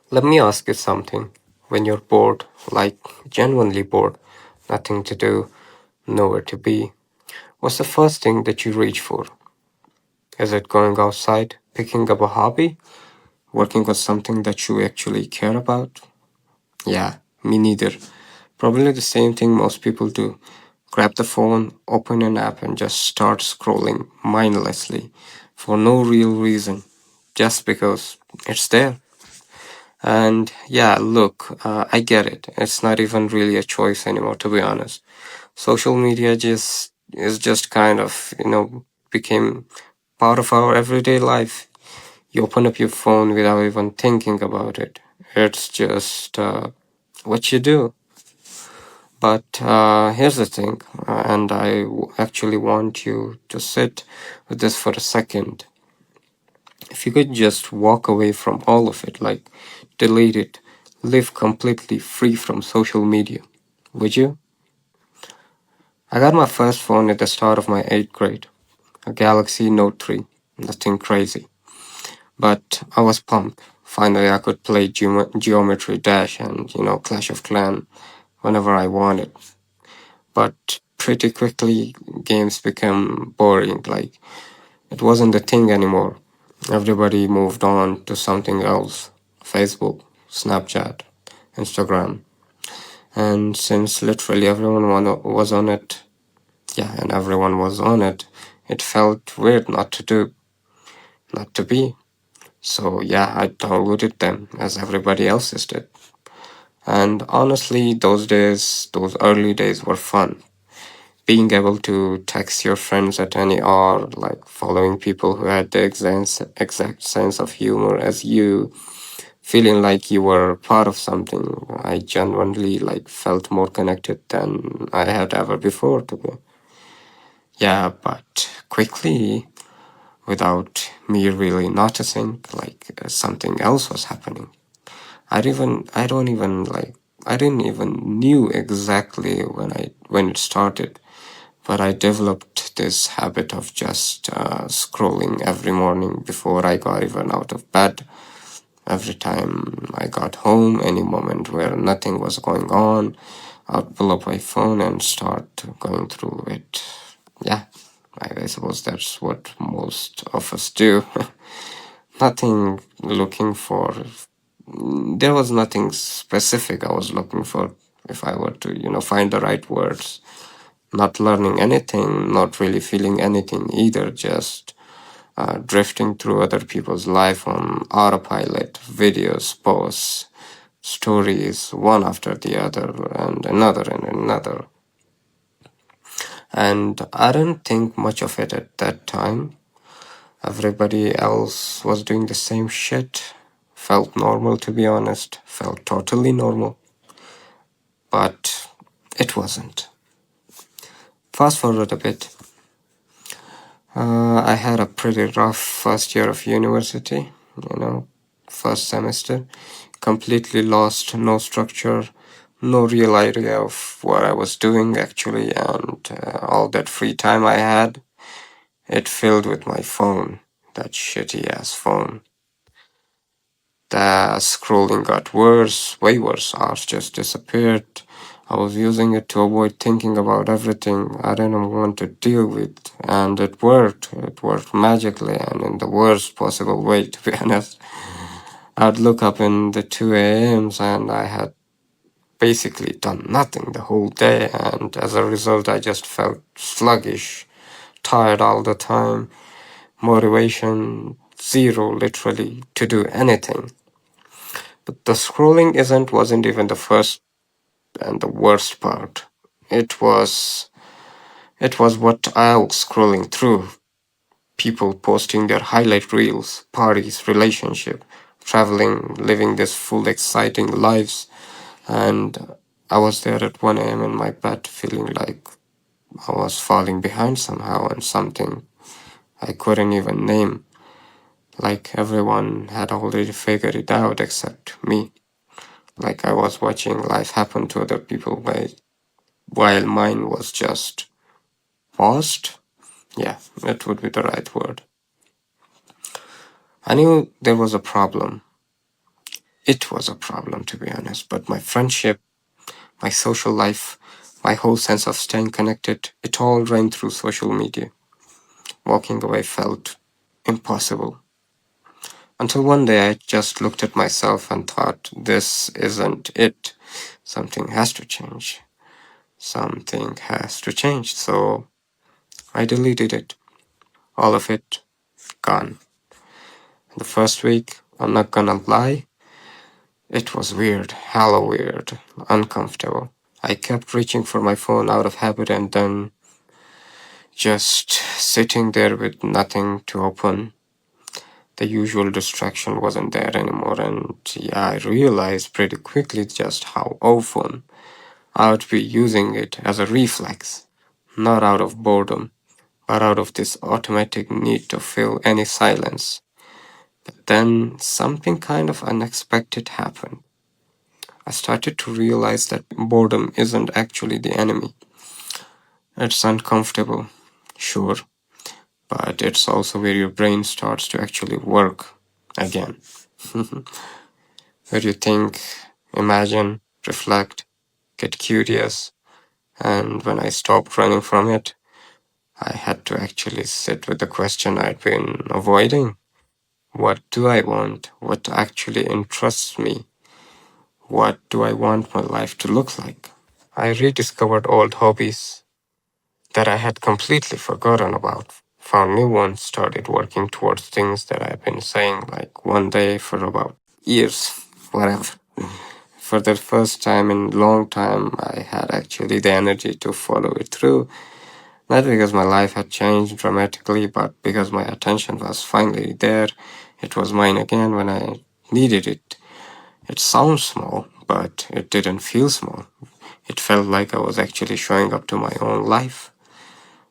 Let me ask you something. When you're bored, like genuinely bored, nothing to do, nowhere to be, what's the first thing that you reach for? Is it going outside, picking up a hobby, working on something that you actually care about? Yeah, me neither. Probably the same thing most people do. Grab the phone, open an app, and just start scrolling mindlessly for no real reason, just because it's there. And yeah, look, I get it. It's not even really a choice anymore, to be honest. Social media just is just kind of, became part of our everyday life. You open up your phone without even thinking about it. It's just what you do. But here's the thing, and actually want you to sit with this for a second. If you could just walk away from all of it, like delete it, live completely free from social media, would you? I got my first phone at the start of my 8th grade, a Galaxy Note 3, nothing crazy. But I was pumped. Finally, I could play Geometry Dash and, Clash of Clan whenever I wanted. But pretty quickly, games became boring. Like, it wasn't the thing anymore. Everybody moved on to something else: Facebook, Snapchat, Instagram. And since literally everyone was on it, yeah, and everyone was on it, it felt weird not to do, not to be. So yeah, I downloaded them as everybody else's did. And honestly, those early days were fun. Being able to text your friends at any hour, like following people who had the exact sense of humor as you, feeling like you were part of something. I genuinely like felt more connected than I had ever before to be. Yeah, but quickly, without me really noticing, like something else was happening. I didn't even knew exactly when it started, but I developed this habit of just scrolling every morning before I got even out of bed. Every time I got home, any moment where nothing was going on, I'd pull up my phone and start going through it. Yeah, I suppose that's what most of us do. Nothing looking for, there was nothing specific I was looking for if I were to, find the right words. Not learning anything, not really feeling anything either, just drifting through other people's life on autopilot, videos, posts, stories, one after the other, and another and another. And I didn't think much of it at that time. Everybody else was doing the same shit. Felt normal, to be honest. Felt totally normal. But it wasn't. Fast forward a bit. I had a pretty rough first year of university, you know, first semester. Completely lost, no structure, no real idea of what I was doing actually, and all that free time I had, it filled with my phone, that shitty ass phone. The scrolling got worse, way worse. Hours just disappeared. I was using it to avoid thinking about everything I didn't want to deal with, and it worked. It worked magically and in the worst possible way, to be honest. I'd look up in the 2 a.m.s and I had basically done nothing the whole day, and as a result, I just felt sluggish, tired all the time, motivation zero, literally, to do anything. But the scrolling isn't wasn't even the first and the worst part. It was it was what I was scrolling through. People posting their highlight reels, parties, relationship, traveling, living this full exciting lives, and I was there at 1 a.m. in my bed feeling like I was falling behind somehow and something I couldn't even name. Like everyone had already figured it out except me. Like I was watching life happen to other people while mine was just paused. Yeah, that would be the right word. I knew there was a problem. it was a problem, to be honest. But my friendship, my social life, my whole sense of staying connected, it all ran through social media. Walking away felt impossible. Until one day I just looked at myself and thought, this isn't it. Something has to change. Something has to change. So I deleted it. All of it gone. The first week, I'm not gonna lie, it was weird, hella weird, uncomfortable. I kept reaching for my phone out of habit and then just sitting there with nothing to open. The usual distraction wasn't there anymore, and yeah, I realized pretty quickly just how often I would be using it as a reflex, not out of boredom, but out of this automatic need to fill any silence. Then something kind of unexpected happened. I started to realize that boredom isn't actually the enemy. It's uncomfortable, sure, but it's also where your brain starts to actually work again. Where you think, imagine, reflect, get curious, and when I stopped running from it, I had to actually sit with the question I'd been avoiding. What do I want? What actually interests me? What do I want my life to look like? I rediscovered old hobbies that I had completely forgotten about, found new ones, started working towards things that I've been saying like one day for about years, whatever. For the first time in a long time, I had actually the energy to follow it through. Not because my life had changed dramatically, but because my attention was finally there. It was mine again when I needed it. It sounds small, but it didn't feel small. It felt like I was actually showing up to my own life.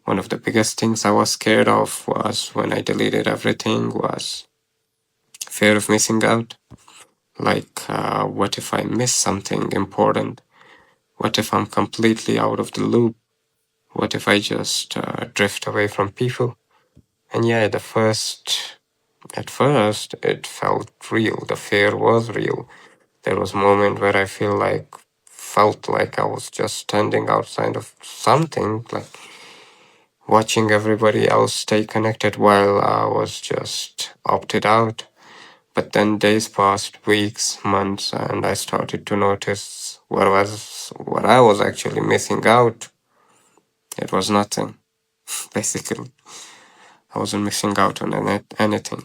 One of the biggest things I was scared of was when I deleted everything was fear of missing out. Like, what if I miss something important? What if I'm completely out of the loop? What if I just drift away from people? And yeah, at first, it felt real. The fear was real. There was a moment where I felt like I was just standing outside of something, like watching everybody else stay connected while I was just opted out. But then days passed, weeks, months, and I started to notice what I was actually missing out. It was nothing, basically. I wasn't missing out on anything.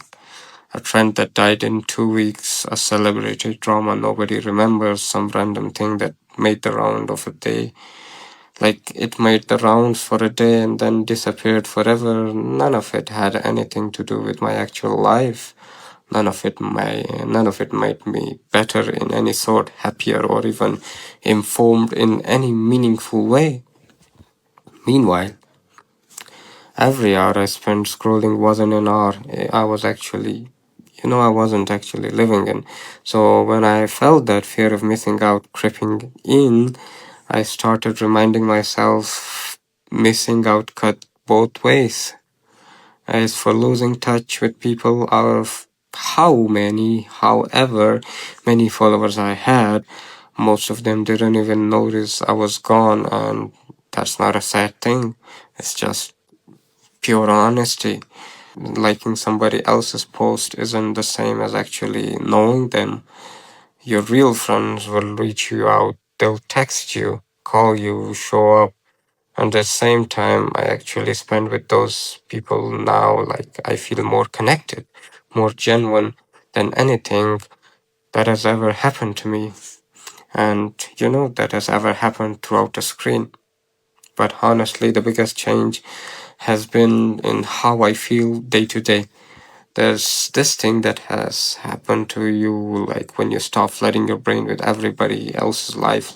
A trend that died in 2 weeks, a celebrated drama nobody remembers, some random thing that made the round of a day. Like it made the rounds for a day and then disappeared forever. None of it had anything to do with my actual life. None of it made me better in any sort, happier or even informed in any meaningful way. Meanwhile, every hour I spent scrolling wasn't an hour. I was actually, I wasn't actually living in. So when I felt that fear of missing out creeping in, I started reminding myself missing out cut both ways. As for losing touch with people out of however many followers I had, most of them didn't even notice I was gone, and that's not a sad thing. It's just pure honesty. Liking somebody else's post isn't the same as actually knowing them. Your real friends will reach you out, they'll text you, call you, show up. And at the same time, I actually spend with those people now, like I feel more connected, more genuine than anything that has ever happened to me. And that has ever happened throughout the screen. But honestly, the biggest change has been in how I feel day to day. There's this thing that has happened to you, like when you stop flooding your brain with everybody else's live,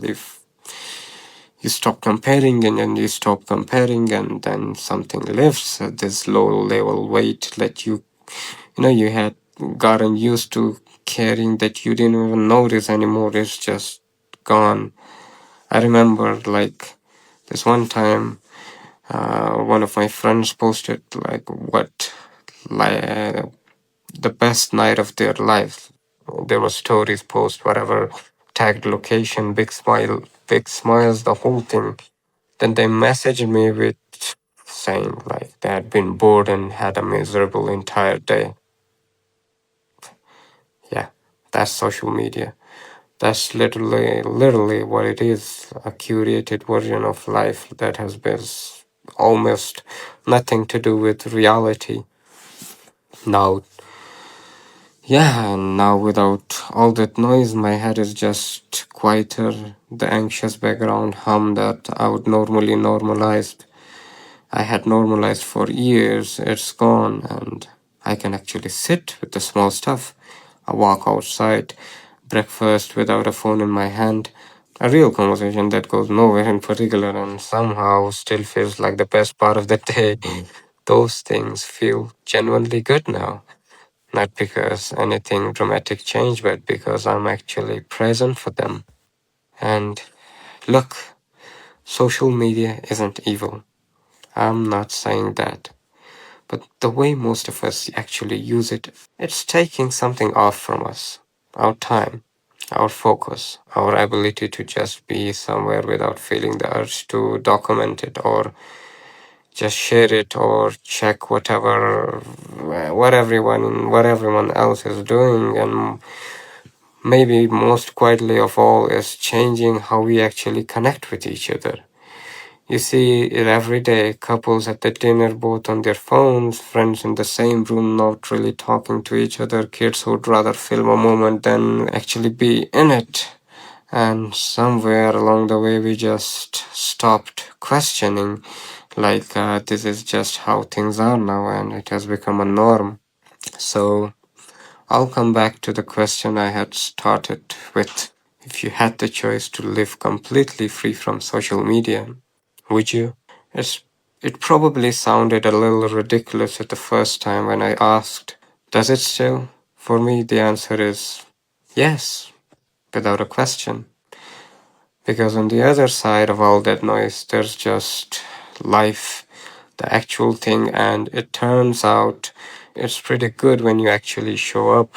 you stop comparing and then you stop comparing and then something lifts this low level weight that you had gotten used to carrying that you didn't even notice anymore is just gone. I remember like this one time one of my friends posted like what like the best night of their life. There were stories, posts, whatever, tagged location, big smile, big smiles, the whole thing. Then they messaged me with saying like they had been bored and had a miserable entire day. Yeah, that's social media. That's literally what it is, a curated version of life that has been almost nothing to do with reality. Now, yeah, and now without all that noise, my head is just quieter. The anxious background hum that I would normally normalize, I had normalized for years, it's gone, and I can actually sit with the small stuff. A walk outside, breakfast without a phone in my hand, a real conversation that goes nowhere in particular and somehow still feels like the best part of the day. Those things feel genuinely good now. Not because anything dramatic changed, but because I'm actually present for them. And look, social media isn't evil. I'm not saying that. But the way most of us actually use it, it's taking something off from us. Our time, our focus, our ability to just be somewhere without feeling the urge to document it or just share it or check what everyone else is doing, and maybe most quietly of all is changing how we actually connect with each other. You see it every day, couples at the dinner both on their phones, friends in the same room not really talking to each other, kids who'd rather film a moment than actually be in it. And somewhere along the way, we just stopped questioning, like, this is just how things are now, and it has become a norm. So, I'll come back to the question I had started with. If you had the choice to live completely free from social media, would you? It's, it probably sounded a little ridiculous at the first time when I asked, does it still? For me, the answer is yes, without a question. Because on the other side of all that noise, there's just life, the actual thing, and it turns out it's pretty good when you actually show up.